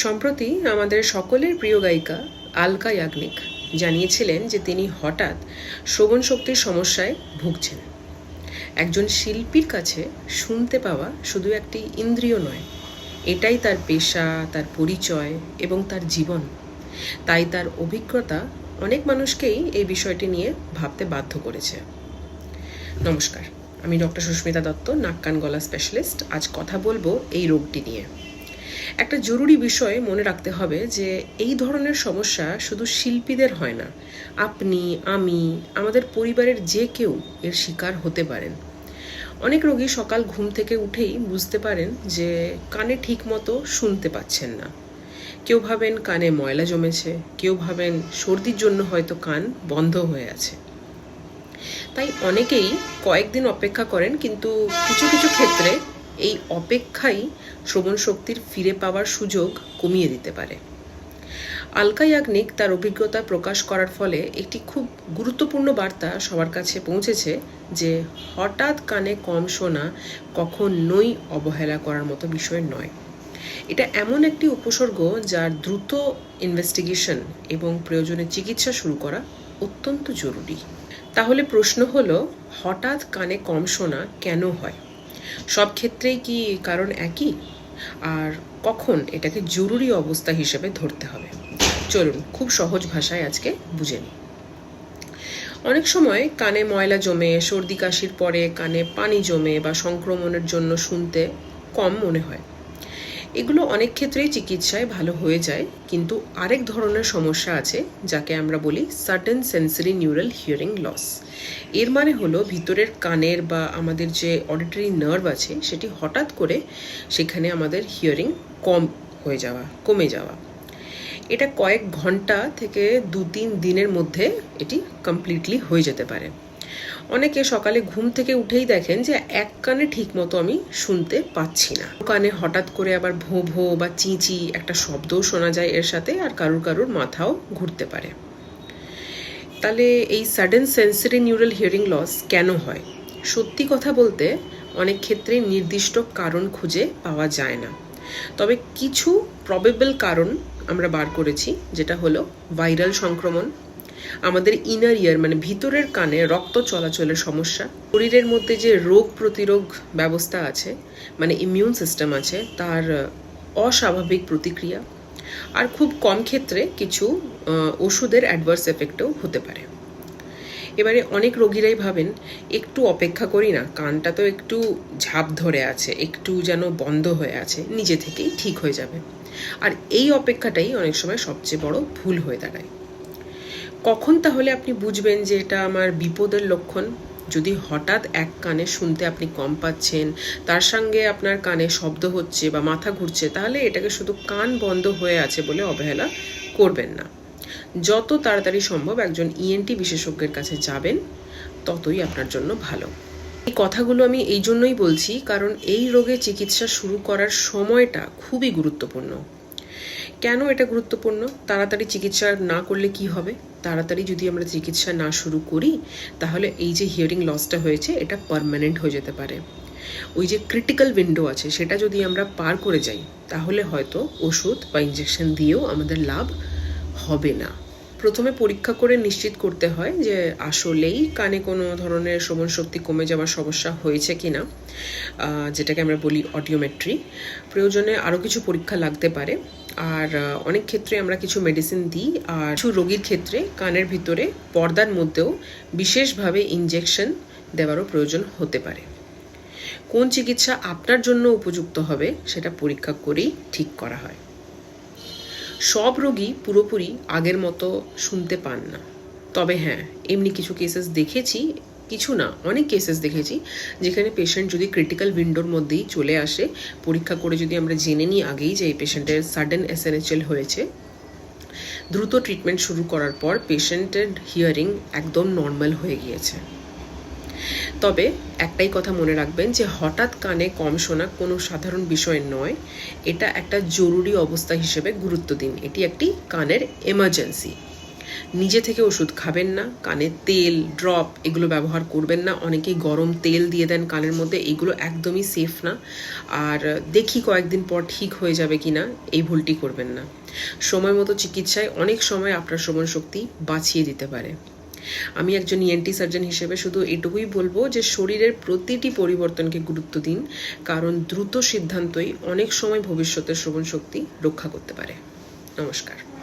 সম্প্রতি আমাদের সকলের প্রিয় গায়িকা আলকা ইয়াগনিক জানিয়েছিলেন যে তিনি হঠাৎ শ্রবণ শক্তির সমস্যায় ভুগছেন। একজন শিল্পীর কাছে শুনতে পাওয়া শুধু একটি ইন্দ্রিয় নয়, এটাই তার পেশা, তার পরিচয় এবং তার জীবন। তাই তার অভিজ্ঞতা অনেক মানুষকেই এই বিষয়টি নিয়ে ভাবতে বাধ্য করেছে। নমস্কার, আমি ডক্টর সুস্মিতা দত্ত, নাক কান গলা স্পেশালিস্ট। আজ কথা বলবো এই রোগটি নিয়ে। একটা জরুরি বিষয় মনে রাখতে হবে যে এই ধরনের সমস্যা শুধু শিল্পীদের হয় না, আপনি, আমি, আমাদের পরিবারের যে কেউ এর শিকার হতে পারেন। অনেক রোগী সকাল ঘুম থেকে উঠেই বুঝতে পারেন যে কানে ঠিক মতো শুনতে পাচ্ছেন না। কেউ ভাবেন কানে ময়লা জমেছে, কেউ ভাবেন সর্দির জন্য হয়তো কান বন্ধ হয়ে আছে। তাই অনেকেই কয়েকদিন অপেক্ষা করেন, কিন্তু কিছু কিছু ক্ষেত্রে এই অপেক্ষাই শ্রবণ শক্তির ফিরে পাওয়ার সুযোগ কমিয়ে দিতে পারে। আলকা ইয়াগনিক তার অভিজ্ঞতা প্রকাশ করার ফলে একটি খুব গুরুত্বপূর্ণ বার্তা সবার কাছে পৌঁছেছে যে হঠাৎ কানে কম শোনা কখনোই অবহেলা করার মতো বিষয় নয়। এটা এমন একটি উপসর্গ যার দ্রুত ইনভেস্টিগেশন এবং প্রয়োজনে চিকিৎসা শুরু করা অত্যন্ত জরুরি। তাহলে প্রশ্ন হলো, হঠাৎ কানে কম শোনা কেন হয়? সব ক্ষেত্রেই কি কারণ একই? আর কখন এটাকে জরুরি অবস্থা হিসেবে ধরতে হবে? চলুন খুব সহজ ভাষায় আজকে বুঝে নিই। অনেক সময় কানে ময়লা জমে, সর্দি কাশির পরে কানে পানি জমে বা সংক্রমণের জন্য শুনতে কম মনে হয়। এগুলো অনেক ক্ষেত্রেই চিকিৎসায় ভালো হয়ে যায়, কিন্তু আরেক ধরনের সমস্যা আছে যাকে আমরা বলি sudden sensory neural hearing loss. এর মানে হলো ভিতরের কানের বা আমাদের যে অডিটরি নার্ভ আছে সেটি হঠাৎ করে সেখানে আমাদের হিয়ারিং কমে যাওয়া। এটা কয়েক ঘন্টা থেকে 2-3 দিনের মধ্যে এটি কমপ্লিটলি হয়ে যেতে পারে। অনেকে সকালে ঘুম থেকে উঠেই দেখেন যে এক কানে ঠিক মতো আমি শুনতে পাচ্ছি না, কানে হঠাৎ করে আবার ভো ভো বা চিঁচি একটা শব্দও শোনা যায় এর সাথে, আর কারুর মাথাও ঘুরতে পারে। তাহলে এই sudden sensory neural hearing loss কেন হয়? সত্যি কথা বলতে অনেক ক্ষেত্রে নির্দিষ্ট কারণ খুঁজে পাওয়া যায় না, তবে কিছু প্রবেবল কারণ আমরা বার করেছি, যেটা হলো ভাইরাল সংক্রমণ, আমাদের ইনার ইয়ার মানে ভিতরের কানে রক্ত চলাচলের সমস্যা, শরীরের মধ্যে যে রোগ প্রতিরোধ ব্যবস্থা আছে মানে ইমিউন সিস্টেম আছে তার অস্বাভাবিক প্রতিক্রিয়া, আর খুব কম ক্ষেত্রে কিছু ওষুধের অ্যাডভার্স এফেক্টও হতে পারে। এবারে অনেক রোগীরাই ভাবেন একটু অপেক্ষা করি না, কানটা তো একটু ঝাঁপ ধরে আছে, একটু যেন বন্ধ হয়ে আছে, নিজে থেকেই ঠিক হয়ে যাবে। আর এই অপেক্ষাটাই অনেক সময় সবচেয়ে বড় ভুল হয়ে দাঁড়ায়। কখন তাহলে আপনি বুঝবেন যে এটা আমার বিপদের লক্ষণ? যদি হঠাৎ এক কানে শুনতে আপনি কম পাচ্ছেন, তার সঙ্গে আপনার কানে শব্দ হচ্ছে বা মাথা ঘুরছে, তাহলে এটাকে শুধু কান বন্ধ হয়ে আছে বলে অবহেলা করবেন না। যত তাড়াতাড়ি সম্ভব একজন ইএনটি বিশেষজ্ঞের কাছে যাবেন, ততই আপনার জন্য ভালো। এই কথাগুলো আমি এই জন্যই বলছি কারণ এই রোগের চিকিৎসা শুরু করার সময়টা খুবই গুরুত্বপূর্ণ। কেন এটা গুরুত্বপূর্ণ? তাড়াতাড়ি চিকিৎসা না করলে কি হবে? তাড়াতাড়ি যদি আমরা চিকিৎসা না শুরু করি, তাহলে এই যে হিয়ারিং লসটা হয়েছে এটা পার্মানেন্ট হয়ে যেতে পারে। ওই যে ক্রিটিক্যাল উইন্ডো আছে সেটা যদি আমরা পার করে যাই, তাহলে হয়তো ওষুধ বা ইঞ্জেকশন দিয়েও আমাদের লাভ হবে না। প্রথমে পরীক্ষা করে নিশ্চিত করতে হয় যে আসলেই কানে কোনো ধরনের শ্রবণ শক্তি কমে যাওয়ার সমস্যা হয়েছে কিনা, যেটাকে আমরা বলি অডিওমেট্রি। প্রয়োজনে আরও কিছু পরীক্ষা লাগতে পারে, আর অনেক ক্ষেত্রে আমরা কিছু মেডিসিন দিই, আর কিছু রোগীর ক্ষেত্রে কানের ভিতরে পর্দার মধ্যেও বিশেষভাবে ইঞ্জেকশন দেওয়ারও প্রয়োজন হতে পারে। কোন চিকিৎসা আপনার জন্য উপযুক্ত হবে সেটা পরীক্ষা করেই ঠিক করা হয়। সব রোগী পুরোপুরি আগের মতো শুনতে পান না, তবে হ্যাঁ, এমনি কিছু কেসেস দেখেছি, কিছু না অনেক কেসেস দেখেছি যেখানে পেশেন্ট যদি ক্রিটিক্যাল উইন্ডোর মধ্যেই চলে আসে, পরীক্ষা করে যদি আমরা জেনে নিই আগেই যে এই পেশেন্টের সাডেন এসএনএচএল হয়েছে, দ্রুত ট্রিটমেন্ট শুরু করার পর পেশেন্টের হিয়ারিং একদম নর্মাল হয়ে গিয়েছে। তবে একটাই কথা মনে রাখবেন যে হঠাৎ কানে কম শোনা কোনো সাধারণ বিষয় নয়, এটা একটা জরুরি অবস্থা হিসেবে গুরুত্ব দিন। এটি একটি কানের এমার্জেন্সি। নিজে থেকে ওষুধ খাবেন না, কানে তেল, ড্রপ এগুলো ব্যবহার করবেন না। অনেকেই গরম তেল দিয়ে দেন কানের মধ্যে, এগুলো একদমই সেফ না। আর দেখি কয়েকদিন পর ঠিক হয়ে যাবে কি না, এই ভুলটি করবেন না। সময় মতো চিকিৎসায় অনেক সময় আপনার শ্রবণ শক্তি বাঁচিয়ে দিতে পারে। আমি একজন ইএনটি সার্জন হিসেবে শুধু এটুকুই বলবো যে শরীরের প্রতিটি পরিবর্তনকে গুরুত্ব দিন, কারণ দ্রুত সিদ্ধান্তই অনেক সময় ভবিষ্যতের শ্রবণ শক্তি রক্ষা করতে পারে। নমস্কার।